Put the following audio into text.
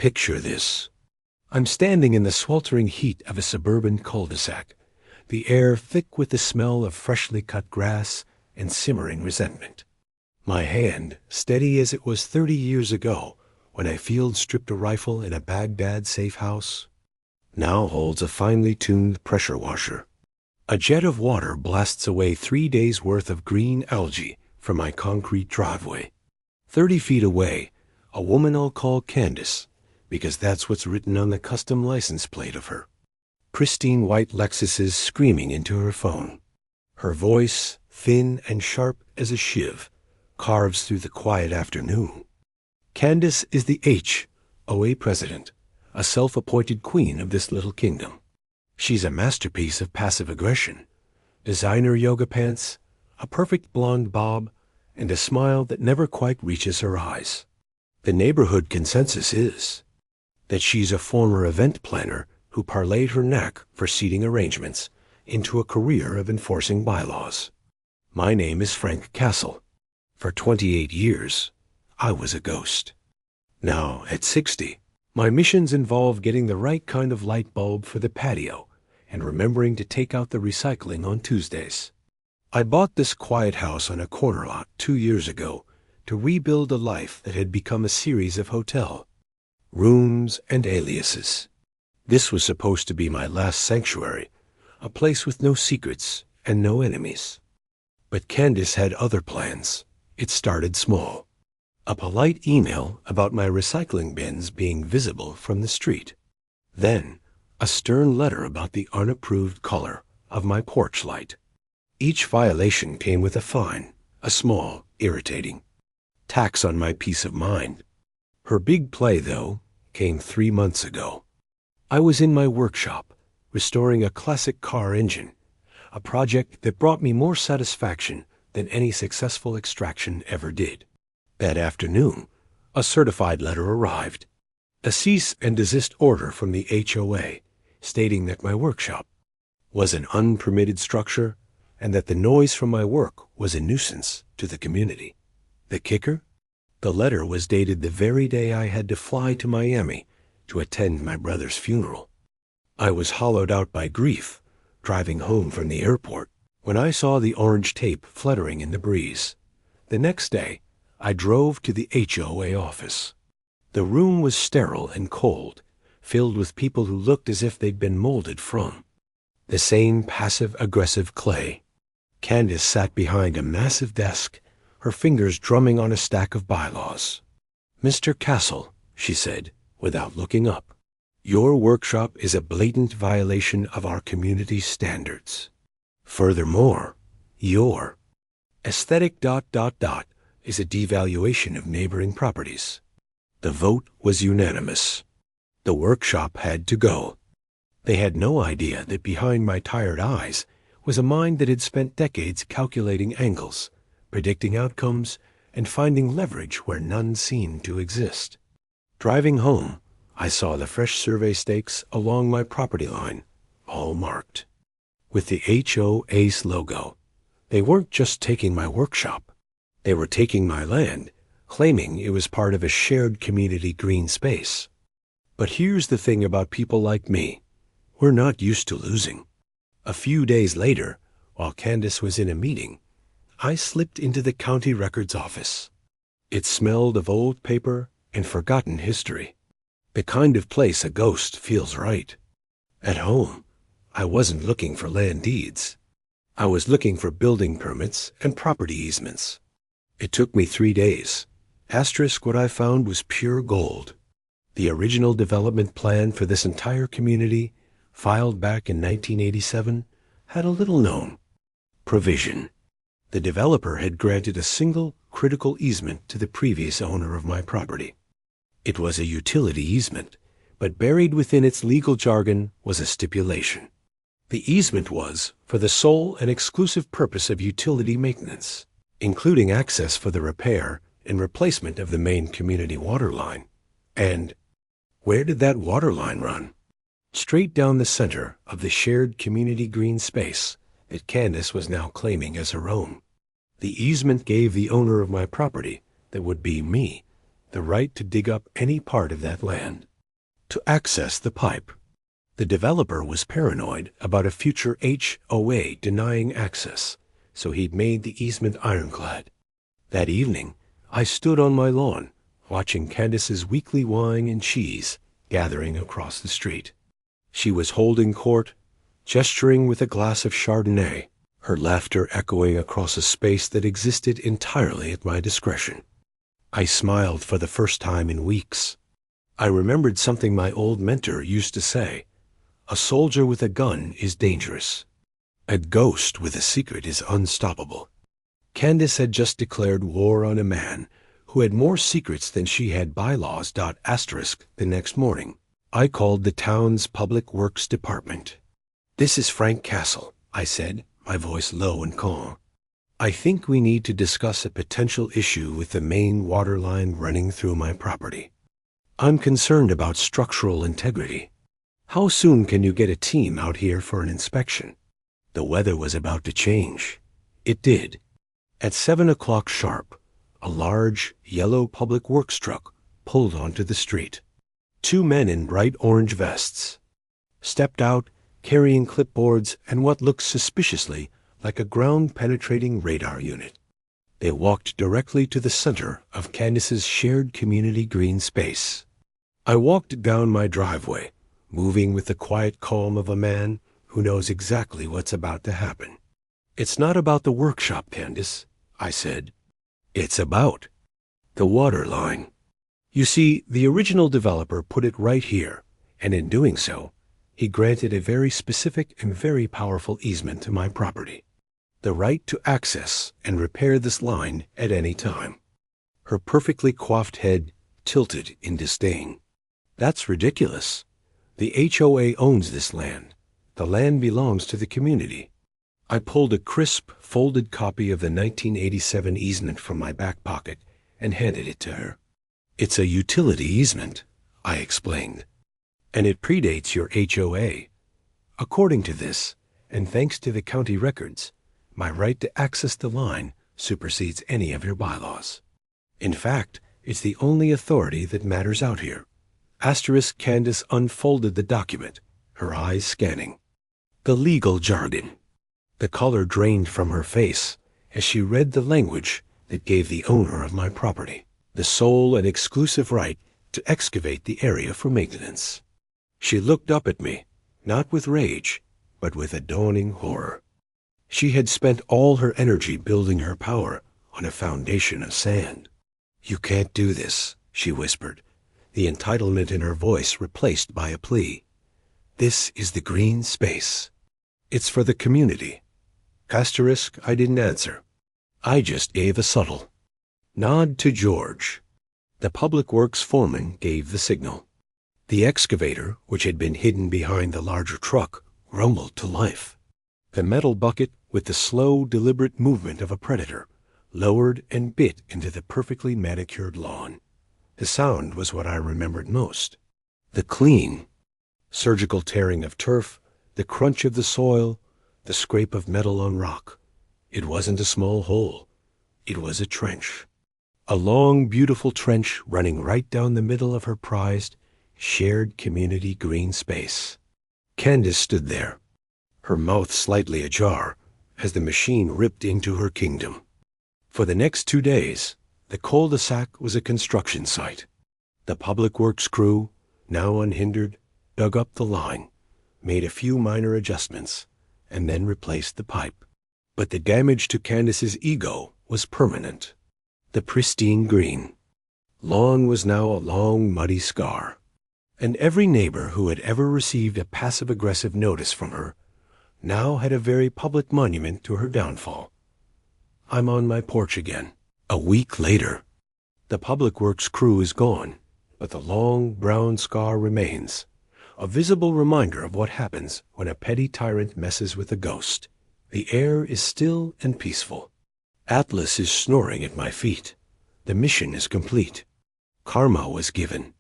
Picture this. I'm standing in the sweltering heat of a suburban cul-de-sac, the air thick with the smell of freshly cut grass and simmering resentment. My hand, steady as it was 30 years ago when I field-stripped a rifle in a Baghdad safe house, now holds a finely tuned pressure washer. A jet of water blasts away 3 days' worth of green algae from my concrete driveway. 30 feet away, a woman I'll call Candace, because that's what's written on the custom license plate of her. Pristine white Lexuses screaming into her phone. Her voice, thin and sharp as a shiv, carves through the quiet afternoon. Candace is the HOA president, a self-appointed queen of this little kingdom. She's a masterpiece of passive aggression, designer yoga pants, a perfect blonde bob, and a smile that never quite reaches her eyes. The neighborhood consensus is that she's a former event planner who parlayed her knack for seating arrangements into a career of enforcing bylaws. My name is Frank Castle. For 28 years, I was a ghost. Now, at 60, my missions involve getting the right kind of light bulb for the patio and remembering to take out the recycling on Tuesdays. I bought this quiet house on a corner lot 2 years ago to rebuild a life that had become a series of hotel rooms and aliases. This was supposed to be my last sanctuary, a place with no secrets and no enemies. But Candace had other plans. It started small. A polite email about my recycling bins being visible from the street. Then, a stern letter about the unapproved color of my porch light. Each violation came with a fine, a small, irritating tax on my peace of mind. Her big play, though, came 3 months ago. I was in my workshop, restoring a classic car engine, a project that brought me more satisfaction than any successful extraction ever did. That afternoon, a certified letter arrived, a cease and desist order from the HOA, stating that my workshop was an unpermitted structure and that the noise from my work was a nuisance to the community. The kicker? The letter was dated the very day I had to fly to Miami to attend my brother's funeral. I was hollowed out by grief, driving home from the airport, when I saw the orange tape fluttering in the breeze. The next day, I drove to the HOA office. The room was sterile and cold, filled with people who looked as if they'd been molded from the same passive-aggressive clay. Candace sat behind a massive desk, her fingers drumming on a stack of bylaws. "Mr. Castle," she said, without looking up, "your workshop is a blatant violation of our community standards. Furthermore, your aesthetic ... is a devaluation of neighboring properties." The vote was unanimous. The workshop had to go. They had no idea that behind my tired eyes was a mind that had spent decades calculating angles, predicting outcomes, and finding leverage where none seemed to exist. Driving home, I saw the fresh survey stakes along my property line, all marked with the HOA's logo. They weren't just taking my workshop. They were taking my land, claiming it was part of a shared community green space. But here's the thing about people like me. We're not used to losing. A few days later, while Candace was in a meeting, I slipped into the county records office. It smelled of old paper and forgotten history. The kind of place a ghost feels right. At home, I wasn't looking for land deeds. I was looking for building permits and property easements. It took me 3 days. Asterisk, what I found was pure gold. The original development plan for this entire community, filed back in 1987, had a little-known provision. The developer had granted a single critical easement to the previous owner of my property. It was a utility easement, but buried within its legal jargon was a stipulation. The easement was for the sole and exclusive purpose of utility maintenance, including access for the repair and replacement of the main community water line. And where did that water line run? Straight down the center of the shared community green space that Candace was now claiming as her own. The easement gave the owner of my property, that would be me, the right to dig up any part of that land. to access the pipe. The developer was paranoid about a future HOA denying access, so he'd made the easement ironclad. That evening, I stood on my lawn, watching Candace's weekly wine and cheese gathering across the street. She was holding court, gesturing with a glass of Chardonnay, her laughter echoing across a space that existed entirely at my discretion. I smiled for the first time in weeks. I remembered something my old mentor used to say: a soldier with a gun is dangerous. A ghost with a secret is unstoppable. Candace had just declared war on a man who had more secrets than she had bylaws. The next morning, I called the town's public works department. "This is Frank Castle," I said, my voice low and calm. "I think we need to discuss a potential issue with the main water line running through my property. I'm concerned about structural integrity. How soon can you get a team out here for an inspection?" The weather was about to change. It did. At 7 o'clock sharp, a large, yellow public works truck pulled onto the street. Two men in bright orange vests stepped out, carrying clipboards and what looked suspiciously like a ground-penetrating radar unit. They walked directly to the center of Candace's shared community green space. I walked down my driveway, moving with the quiet calm of a man who knows exactly what's about to happen. "It's not about the workshop, Candace," I said. "It's about the water line. You see, the original developer put it right here, and in doing so, he granted a very specific and very powerful easement to my property. The right to access and repair this line at any time." Her perfectly coiffed head tilted in disdain. "That's ridiculous. The HOA owns this land. The land belongs to the community." I pulled a crisp, folded copy of the 1987 easement from my back pocket and handed it to her. "It's a utility easement," I explained, "and it predates your HOA. According to this, and thanks to the county records, my right to access the line supersedes any of your bylaws. In fact, it's the only authority that matters out here." Candace unfolded the document, her eyes scanning. The legal jargon. The color drained from her face as she read the language that gave the owner of my property the sole and exclusive right to excavate the area for maintenance. She looked up at me, not with rage, but with a dawning horror. She had spent all her energy building her power on a foundation of sand. "You can't do this," she whispered, the entitlement in her voice replaced by a plea. "This is the green space. It's for the community." I didn't answer. I just gave a subtle nod to George. The public works foreman gave the signal. The excavator, which had been hidden behind the larger truck, rumbled to life. The metal bucket, with the slow, deliberate movement of a predator, lowered and bit into the perfectly manicured lawn. The sound was what I remembered most. The clean, surgical tearing of turf, the crunch of the soil, the scrape of metal on rock. It wasn't a small hole. It was a trench. A long, beautiful trench running right down the middle of her prized, shared community green space. Candace stood there, her mouth slightly ajar, as the machine ripped into her kingdom. For the next 2 days, the cul-de-sac was a construction site. The public works crew, now unhindered, dug up the line, made a few minor adjustments, and then replaced the pipe. But the damage to Candace's ego was permanent. The pristine green lawn was now a long, muddy scar, and every neighbor who had ever received a passive-aggressive notice from her now had a very public monument to her downfall. I'm on my porch again. A week later, the public works crew is gone, but the long, brown scar remains, a visible reminder of what happens when a petty tyrant messes with a ghost. The air is still and peaceful. Atlas is snoring at my feet. The mission is complete. Karma was given.